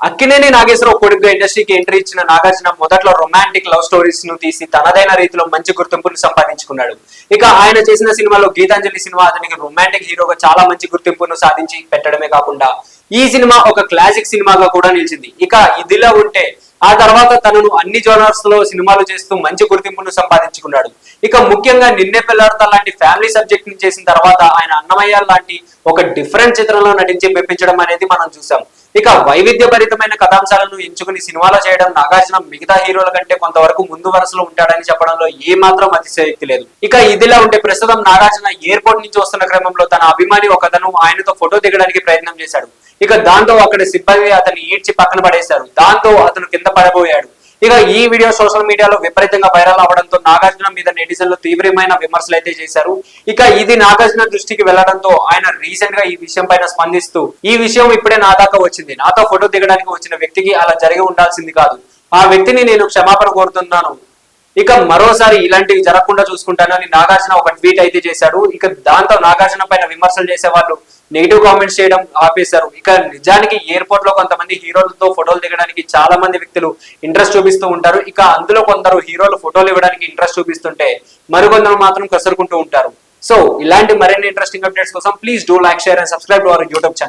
అక్కినేని నాగేశ్వరరావు కొడుకుగా ఇండస్ట్రీకి ఎంట్రీ ఇచ్చిన నాగార్జున మొదట్లో రొమాంటిక్ లవ్ స్టోరీస్ ను తీసి తనదైన రీతిలో మంచి గుర్తింపును సంపాదించుకున్నాడు. ఇక ఆయన చేసిన సినిమాలో గీతాంజలి సినిమా అతనికి రొమాంటిక్ హీరోగా చాలా మంచి గుర్తింపును సాధించి పెట్టడమే కాకుండా ఈ సినిమా ఒక క్లాసిక్ సినిమాగా కూడా నిలిచింది. ఇక ఇదిలా ఉంటే ఆ తర్వాత తనను అన్ని జోనర్స్ లో సినిమాలు చేస్తూ మంచి గుర్తింపును సంపాదించుకున్నాడు. ఇక ముఖ్యంగా నిన్నే పెళ్లాడతా లాంటి ఫ్యామిలీ సబ్జెక్ట్ ని చేసిన తర్వాత ఆయన అన్నమయ్య లాంటి ఒక డిఫరెంట్ చిత్రంలో నటించి మెప్పించడం అనేది మనం చూసాం. ఇక వైవిధ్యభరితమైన కథాంశాలను ఎంచుకుని సినిమాలో చేయడం నాగార్జున మిగతా హీరోల కంటే కొంతవరకు ముందు వరుసలో ఉంటాడని చెప్పడంలో ఏ మాత్రం అతిశయోక్తి లేదు. ఇక ఇదిలా ఉంటే ప్రస్తుతం నాగార్జున ఎయిర్పోర్ట్ నుంచి వస్తున్న క్రమంలో తన అభిమాని ఒకతను ఆయనతో ఫోటో దిగడానికి ప్రయత్నం చేశాడు. ఇక దాంతో అక్కడ సిబ్బంది అతన్ని ఈడ్చి పక్కన పడేశారు. దాంతో అతను కింద పడబోయాడు. ఇక ఈ వీడియో సోషల్ మీడియాలో విపరీతంగా వైరల్ అవడంతో నాగార్జున మీద నెటిజన్లు తీవ్రమైన విమర్శలు అయితే చేశారు. ఇక ఇది నాగార్జున దృష్టికి వెళ్లడంతో ఆయన రీసెంట్ గా ఈ విషయం పైన స్పందిస్తూ ఈ విషయం ఇప్పుడే నా దాకా వచ్చింది. నాతో ఫోటో దిగడానికి వచ్చిన వ్యక్తికి అలా జరిగి ఉండాల్సింది కాదు. ఆ వ్యక్తిని నేను క్షమాపణ కోరుతున్నాను. ఇక మరోసారి ఇలాంటివి జరగకుండా చూసుకుంటానని నాగార్జున ఒక ట్వీట్ అయితే చేశాడు. ఇక దాంతో నాగార్జున పైన విమర్శలు చేసే వాళ్ళు నెగిటివ్ కామెంట్స్ చేయడం ఆపేశారు. ఇక నిజానికి ఎయిర్పోర్ట్ లో కొంతమంది హీరోలతో ఫోటోలు దిగడానికి చాలా మంది వ్యక్తులు ఇంట్రెస్ట్ చూపిస్తూ ఉంటారు. ఇక అందులో కొందరు హీరోలు ఫోటోలు ఇవ్వడానికి ఇంట్రెస్ట్ చూపిస్తుంటే మరికొందరు మాత్రం కసురుకుంటూ ఉంటారు. సో ఇలాంటి మరిన్ని ఇంట్రెస్టింగ్ అప్డేట్స్ కోసం please do like, share and subscribe to our YouTube channel.